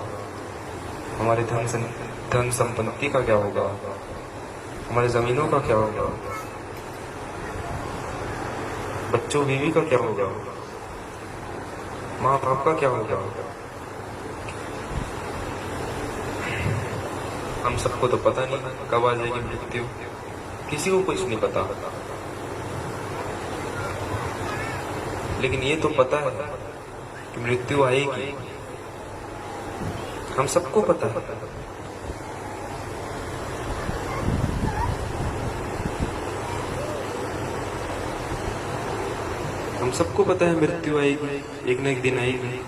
हमारे धन संपत्ति का क्या होगा, हमारे जमीनों का क्या होगा, बच्चों बीवी का क्या होगा, माँ बाप का क्या होगा। हम सबको तो पता नहीं कब आ जाएगी मृत्यु, किसी को कुछ नहीं पता, लेकिन ये तो पता है कि मृत्यु आएगी, हम सबको पता है। हम सबको पता है मृत्यु आएगी, एक न एक दिन आएगी।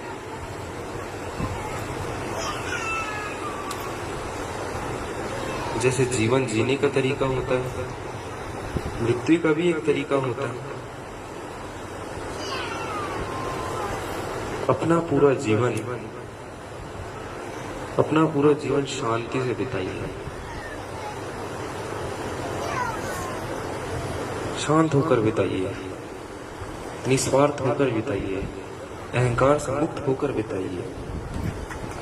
जैसे जीवन जीने का तरीका होता है, मृत्यु का भी एक तरीका होता है। अपना पूरा जीवन शांति से बिताइए, शांत होकर बिताइए, निस्वार्थ होकर बिताइए, अहंकार से मुक्त होकर बिताइए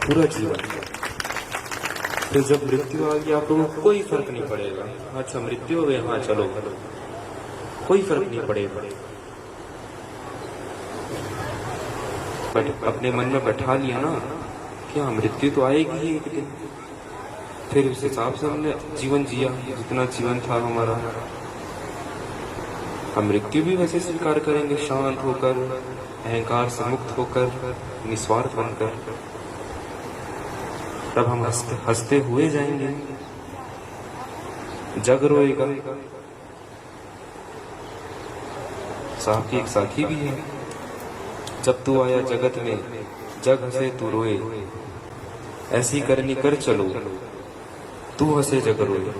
पूरा जीवन। फिर जब मृत्यु आ गई आप लोगों को कोई फर्क नहीं पड़ेगा, अच्छा मृत्यु हो गई, हाँ चलो, कोई फर्क नहीं पड़ेगा। बट अपने मन में बैठा लिया ना कि हाँ मृत्यु तो आएगी ही एक दिन, फिर उस हिसाब से हमने जीवन जिया, जितना जीवन था हमारा, हम मृत्यु भी वैसे स्वीकार करेंगे, शांत होकर, अहंकार से मुक्त होकर, निस्वार्थ बनकर। तब हम हंसते हुए जाएंगे, जग रोएगा। साहब की एक साखी भी है, जब तू आया जगत में जग हंसे तू रोए, ऐसी करनी कर चलो तू हंसे जग रोए।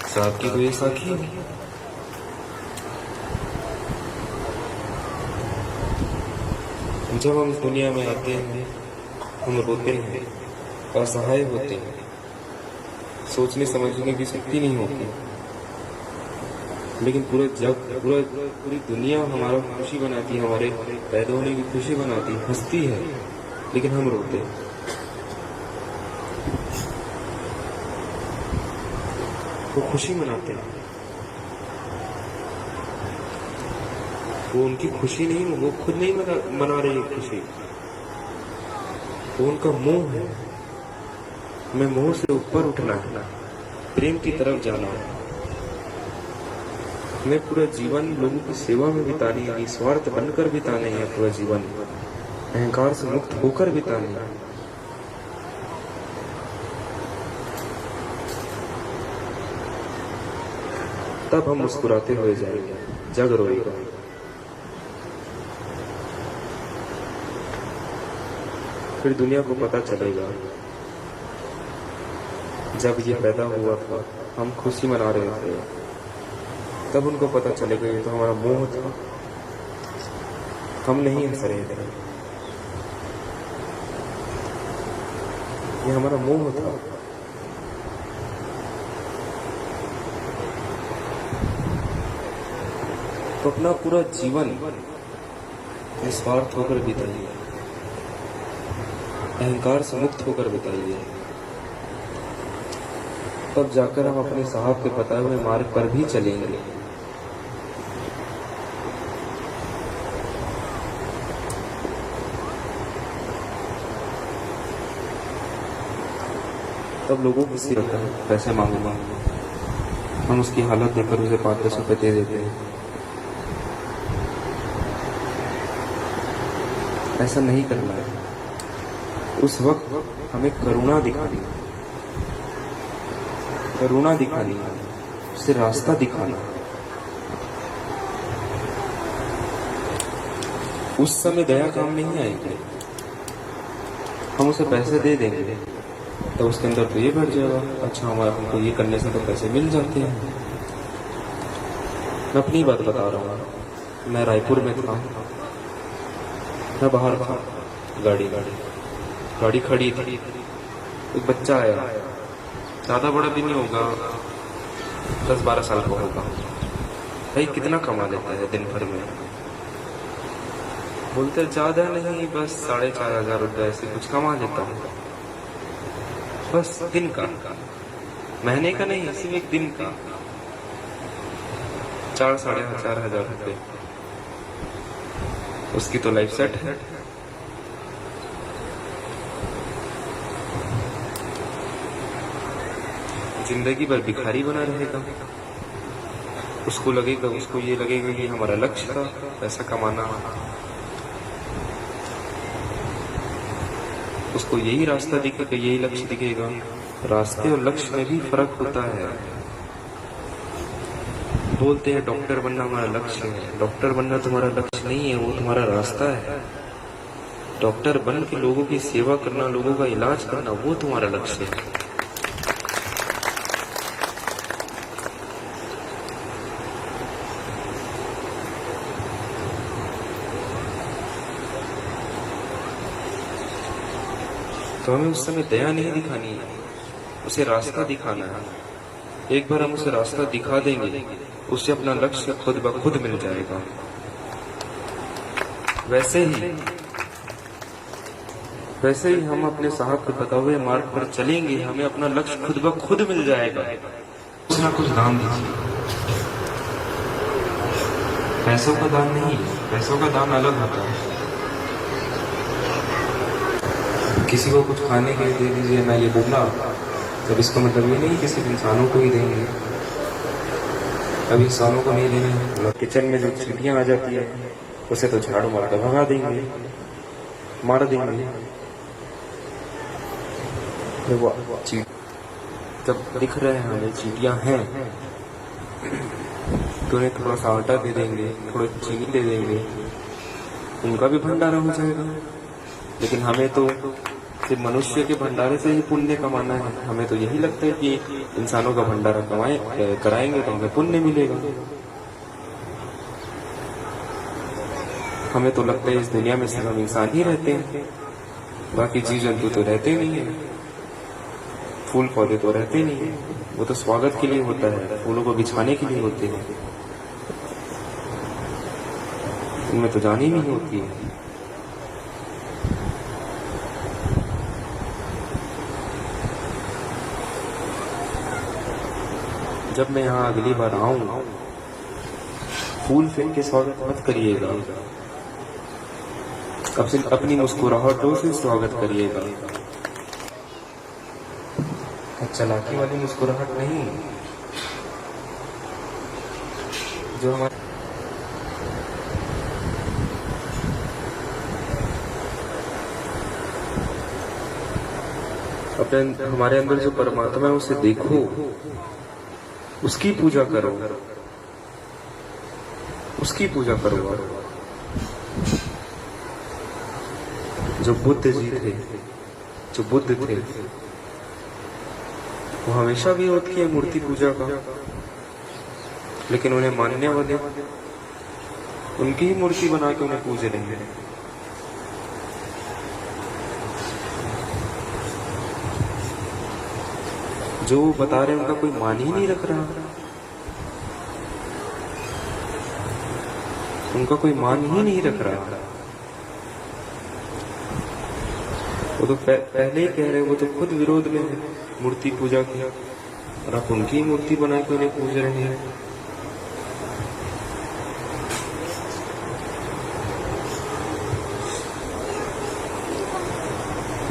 साहब की कोई साखी है। जब हम इस दुनिया में आते हैं हम रोते हैं, असहाय होते हैं, सोचने समझने की शक्ति नहीं होती, लेकिन पूरी दुनिया हमारा खुशी बनाती है, हमारे पैदा होने की खुशी बनाती है, हंसती है, लेकिन हम रोते हैं। वो खुशी मनाते हैं, वो उनकी खुशी नहीं, वो खुद नहीं मना रही है खुशी, वो उनका मोह है। मैं मोह से ऊपर उठना है, प्रेम की तरफ जाना है। हमें पूरा जीवन लोगों की सेवा में बितानी है, निस्वार्थ बनकर बिताने हैं पूरा जीवन, अहंकार से मुक्त होकर बिताने हैं। तब हम मुस्कुराते हुए जाएंगे, जग रोएगा। फिर दुनिया को पता चलेगा जब ये पैदा हुआ था हम खुशी मना रहे थे, तब उनको पता चलेगा ये तो हमारा मोह था, हम नहीं हंस रहे थे, ये हमारा मोह था। तो अपना पूरा जीवन निस्वार्थ होकर बिताइए, अहंकार से मुक्त होकर बिताइए, तब जाकर हम अपने साहब के बताए हुए मार्ग पर भी चलेंगे। तब लोगों को सिर होता है पैसे मांगूंगा, हम उसकी हालत देखकर उसे 5-10 रुपए दे देते हैं। ऐसा नहीं करना है। उस वक्त हमें करुणा दिखानी है, करुणा दिखानी है, उसे रास्ता दिखाना है। उस समय दया काम नहीं आएगी। हम उसे पैसे दे देंगे तो उसके अंदर तो ये बैठ जाएगा, अच्छा हमारा हमको ये करने से तो पैसे मिल जाते हैं। मैं अपनी बात बता रहा हूँ। मैं रायपुर में था, मैं बाहर था, गाड़ी खड़ी थी, एक बच्चा आया, ज्यादा बड़ा भी नहीं होगा, 10-12 साल का होगा। भाई कितना कमा लेता है दिन भर में? बोलते ज्यादा नहीं, बस 4,500 रुपये ऐसे कुछ कमा लेता हूँ, बस दिन का, महीने का नहीं, सिर्फ एक दिन का 4,500 रुपये। उसकी तो लाइफ सेट है। जिंदगी भर भिखारी बना रहेगा। उसको ये लगेगा कि हमारा लक्ष्य था पैसा कमाना। उसको यही रास्ता दिखेगा, यही लक्ष्य दिखेगा। रास्ते और लक्ष्य में भी फर्क होता है। बोलते हैं डॉक्टर बनना हमारा लक्ष्य है। डॉक्टर बनना तुम्हारा लक्ष्य नहीं है, वो तुम्हारा रास्ता है। डॉक्टर बन के लोगों की सेवा करना, लोगों का इलाज करना, वो तुम्हारा लक्ष्य है। तो हमें उस समय दया नहीं दिखानी है, उसे रास्ता दिखाना है। एक बार हम उसे रास्ता दिखा देंगे, उसे अपना लक्ष्य खुद ब खुद मिल जाएगा। वैसे ही हम अपने साहब के बताए हुए मार्ग पर चलेंगे, हमें अपना लक्ष्य खुद ब खुद मिल जाएगा। कुछ ना कुछ दान दीजिए। पैसों का दान नहीं, पैसों का दान अलग होता है। किसी को कुछ खाने के लिए दे दीजिए, मैं ये बोला तब इसका मतलब ये नहीं कि सिर्फ इंसानों को ही देंगे। अभी इंसानों को नहीं देंगे, किचन में जो चींटियां आ जाती है उसे तो झाड़ू मार कर भगा देंगे, मार देंगे। जब दिख रहे हैं हमें चींटियां हैं तो उन्हें थोड़ा सा आटा दे देंगे, थोड़ा चीनी दे देंगे, उनका भी भंडारा हो जाएगा। लेकिन हमें तो सिर्फ मनुष्य के भंडारे से ही पुण्य कमाना है। हमें तो यही लगता है कि इंसानों का भंडारा कराएंगे तो हमें पुण्य मिलेगा। हमें तो लगता है इस दुनिया में सिर्फ हम इंसान ही रहते हैं, बाकी जीव जंतु तो रहते नहीं है, फूल पौधे तो रहते नहीं है। वो तो स्वागत के लिए होता है, फूलों को बिछाने के लिए होते हैं, उनमें तो जान ही नहीं होती है। जब मैं यहाँ अगली बार आऊं, फूल फेंक के स्वागत मत करिएगा, अपनी मुस्कुराहटों से स्वागत करिएगा। चालाकी वाली मुस्कुराहट नहीं, जो हमारे अपने हमारे अंदर जो परमात्मा है उसे देखो, उसकी पूजा करो, उसकी पूजा करो। जो बुद्ध जी थे, जो बुद्ध थे, वो हमेशा विरोध किए मूर्ति पूजा का, लेकिन उन्हें मानने वाले उनकी ही मूर्ति बना के उन्हें पूज रहे हैं। जो वो बता रहे हैं उनका कोई मान ही नहीं रख रहा, उनका कोई मान ही नहीं रख रहा। वो तो पहले ही कह रहे, वो तो खुद विरोध में है मूर्ति पूजा की, और आप उनकी मूर्ति बना के उन्हें पूज रहे हैं।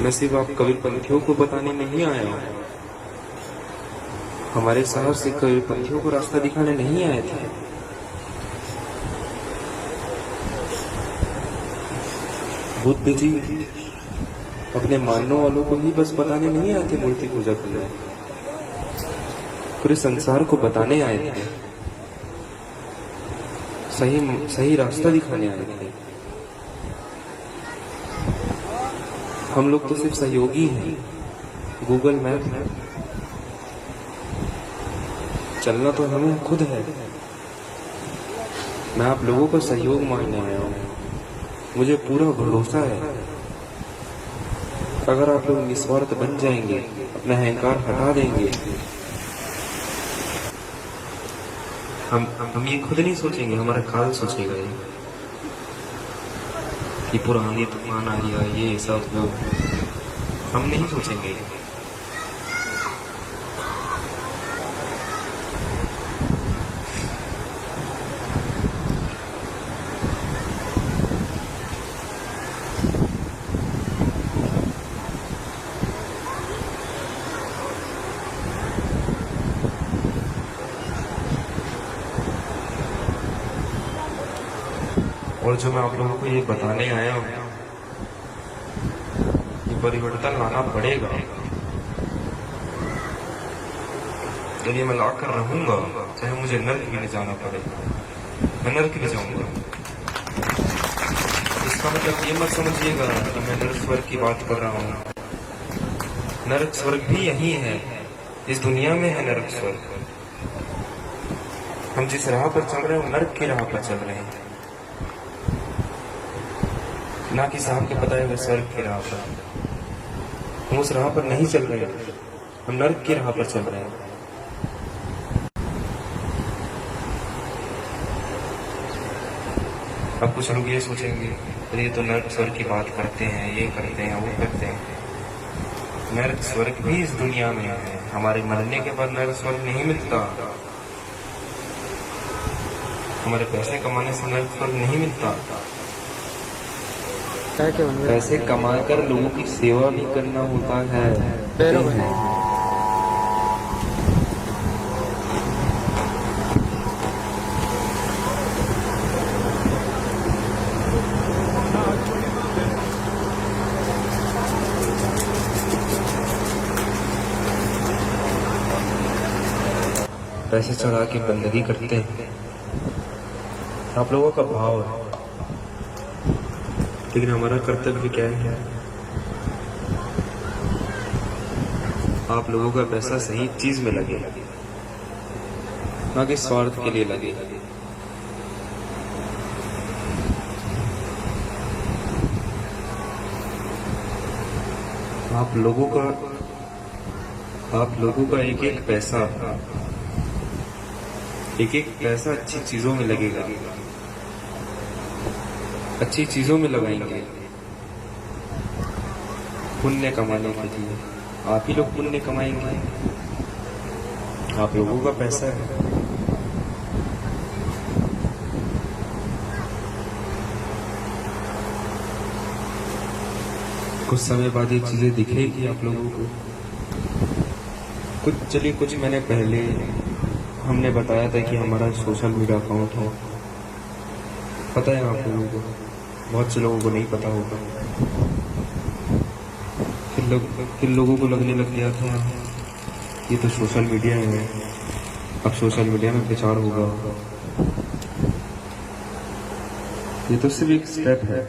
मैं सिर्फ आप कबीरपंथियों को बताने नहीं आया हूं, हमारे साहब से कबीरपंथियों को रास्ता दिखाने नहीं आए थे। बुद्ध जी अपने मानने वालों को ही बस बताने नहीं आए थे मूर्ति पूजा करना, पूरे संसार को बताने आए थे, सही रास्ता दिखाने आए थे। हम लोग तो सिर्फ सहयोगी हैं, गूगल मैप है, चलना तो हमें खुद है। मैं आप लोगों का सहयोग मांगने आया हूँ, मुझे पूरा भरोसा है अगर आप लोग निस्वार्थ बन जाएंगे, अपना अहंकार हटा देंगे, हम ये खुद नहीं सोचेंगे, हमारा काल सोचेगा ये कि पुरानी तूफान आ गया, ये सब वो हम नहीं सोचेंगे। और जो मैं आप लोगों को ये बताने आया हूँ, ये परिवर्तन लाना पड़ेगा। यदि मैं लाकर रहूंगा, चाहे मुझे नर्क भी नहीं जाना पड़े, मैं नर्क भी जाऊंगा। इसका मतलब ये मत समझिएगा कि मैं नर्क स्वर्ग की बात कर रहा हूँ। नर्क स्वर्ग भी यही है, इस दुनिया में है नर्क स्वर्ग। हम जिस राह पर चल रहे हैं वो नर्क की राह पर चल रहे हैं, ना कि साहब के बताए हुए स्वर्ग की राह पर। हम उस राह पर नहीं चल रहे, हम नर्क की राह पर चल रहे हैं। अब कुछ लोग ये सोचेंगे, अरे ये तो नर्क स्वर्ग की बात करते हैं, ये करते हैं, वो करते हैं। नर्क स्वर्ग भी इस दुनिया में है, हमारे मरने के बाद नर्क स्वर्ग नहीं मिलता। हमारे पैसे कमाने से नर्क स्वर्ग नहीं मिलता। पैसे कमाकर लोगों की सेवा भी करना होता है। पैसे चढ़ा के बंदगी करते हैं, आप लोगों का भाव है, लेकिन हमारा कर्तव्य क्या है? आप लोगों का पैसा सही चीज में लगे, ना कि स्वार्थ के लिए लगे। आप लोगों का एक एक पैसा अच्छी चीजों में लगेगा, अच्छी चीजों में लगाएंगे, पुण्य कमाने के लिए। आप ही लोग पुण्य कमाएंगे, आप लोगों का पैसा है। कुछ समय बाद ये चीजें दिखेगी आप लोगों को। कुछ मैंने पहले हमने बताया था कि हमारा सोशल मीडिया अकाउंट है, पता है आप लोगों को, बहुत से लोगों को नहीं पता होगा। फिर लोगों को लगने लग गया था ये तो सोशल मीडिया है, अब सोशल मीडिया में प्रचार होगा। ये तो सिर्फ एक स्टेप है,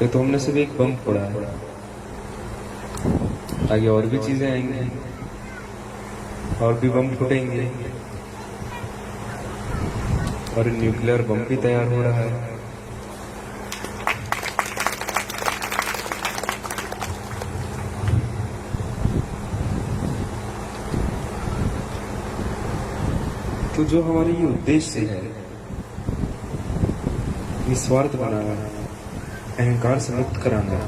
ये तो हमने सिर्फ एक बम फोड़ा है, आगे और भी चीजें आएंगी और भी बम फूटेंगे और न्यूक्लियर बम भी तैयार हो रहा है। तो जो हमारी ये उद्देश्य है, निस्वार्थ बनाना, अहंकार से मुक्त कराना,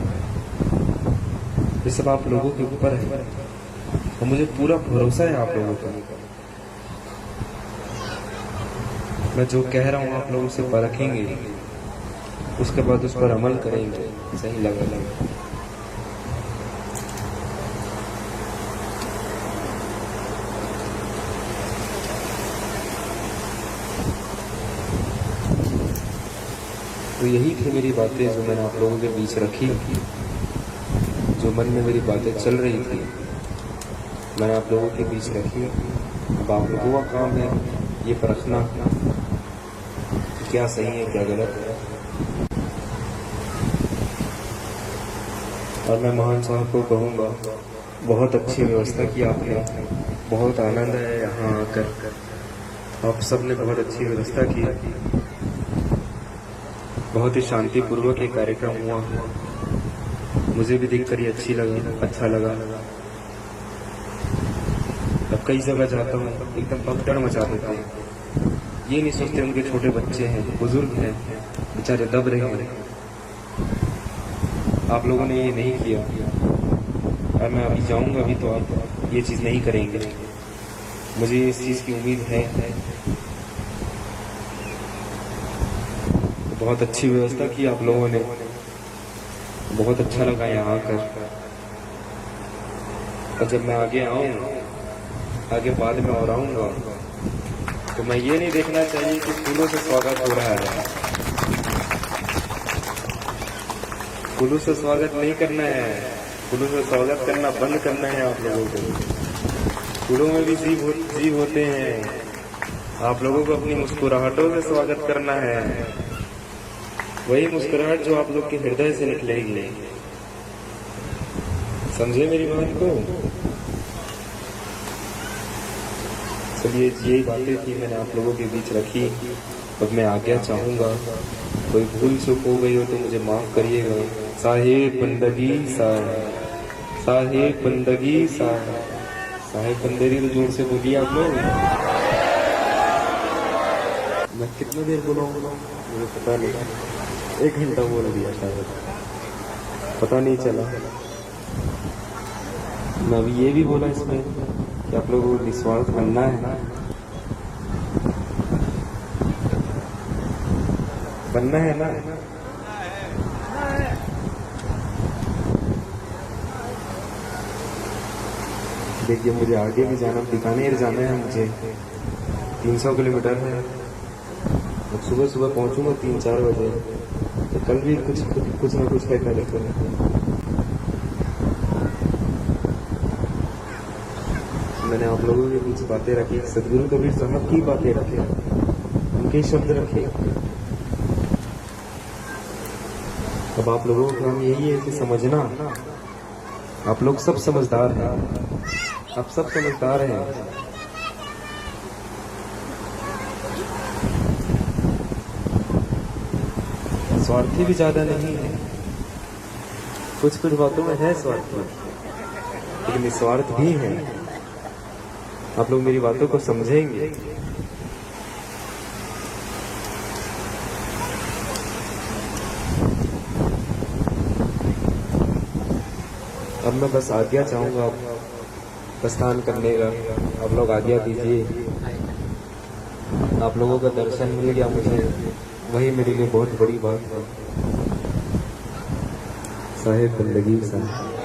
ये सब आप लोगों के ऊपर है और मुझे पूरा भरोसा है आप लोगों पर। मैं जो कह रहा हूँ आप लोग उसे परखेंगे, उसके बाद उस पर अमल करेंगे, सही लगा। तो यही थी मेरी बातें जो मैंने आप लोगों के बीच रखी, जो मन में मेरी बातें चल रही थी मैंने आप लोगों के बीच रखी। अब आप लोगों का काम है ये परखना कि क्या सही है क्या गलत है। और मैं महान साहब को कहूँगा, बहुत अच्छी व्यवस्था की आपने, बहुत आनंद है यहाँ आकर, आप सबने बहुत अच्छी व्यवस्था की, बहुत ही शांतिपूर्वक ये कार्यक्रम हुआ। मुझे भी देखकर ये अच्छा लगा। अब कई जगह जाता हूँ एकदम भगदड़ मचा देता हूँ, ये नहीं सोचते उनके छोटे बच्चे हैं, बुजुर्ग हैं, बेचारे दब रहे हैं। आप लोगों ने ये नहीं किया और मैं अभी जाऊंगा भी तो आप ये चीज़ नहीं करेंगे, मुझे इस चीज़ की उम्मीद है। बहुत अच्छी व्यवस्था की आप लोगों ने, बहुत अच्छा लगा यहाँ आकर। और जब मैं आगे आगे बाद में और आऊँगा तो मैं ये नहीं देखना चाहिए कि फूलों से स्वागत हो रहा है, फूलों से स्वागत नहीं करना है, फूलों से स्वागत करना बंद करना है आप लोगों को। फूलों में भी जीव होते हैं, आप लोगों को अपनी मुस्कुराहटों से स्वागत करना है, वही मुस्कुराहट जो आप लोग के हृदय से निकलेगी। समझे मेरी बात को? चलिए यही बातें थी मैंने आप लोगों के बीच रखी। अब मैं आज्ञा चाहूंगा, कोई भूल चूक हो गई हो तो मुझे माफ करिएगा। साहेब बंदगी साहेब बंदगी साहेब बंदगी तो जोर से बोलिए आप लोग। मैं कितना देर बोलूँगा मुझे पता नहीं, 1 घंटा बोल दिया शायद, पता नहीं चला। मैं अभी ये भी बोला इसमें कि आप लोगों को निस्वार्थ बनना है, बनना है ना। देखिए मुझे आगे भी जाना, बीकानेर जाना है मुझे, 300 किलोमीटर है। सुबह सुबह पहुंचूंगा 3-4 बजे, तो कल भी कुछ ना कुछ है कार्यक्रम। मैंने आप लोगों के बीच बातें रखी, सदगुरु कबीर साहब की बातें रखे, उनके शब्द रखे। अब आप लोगों का काम यही है कि समझना, आप लोग सब समझदार हैं, आप सब समझदार हैं। स्वार्थी भी ज्यादा नहीं है, कुछ बातों में है स्वार्थी, लेकिन निस्वार्थ भी है। आप लोग मेरी बातों को समझेंगे। अब मैं बस आज्ञा चाहूंगा प्रस्थान करने का, आप लोग आज्ञा दीजिए। आप लोगों का दर्शन मिल गया मुझे, वही मेरे लिए बहुत बड़ी बात है। साहेब बंदगी साहब।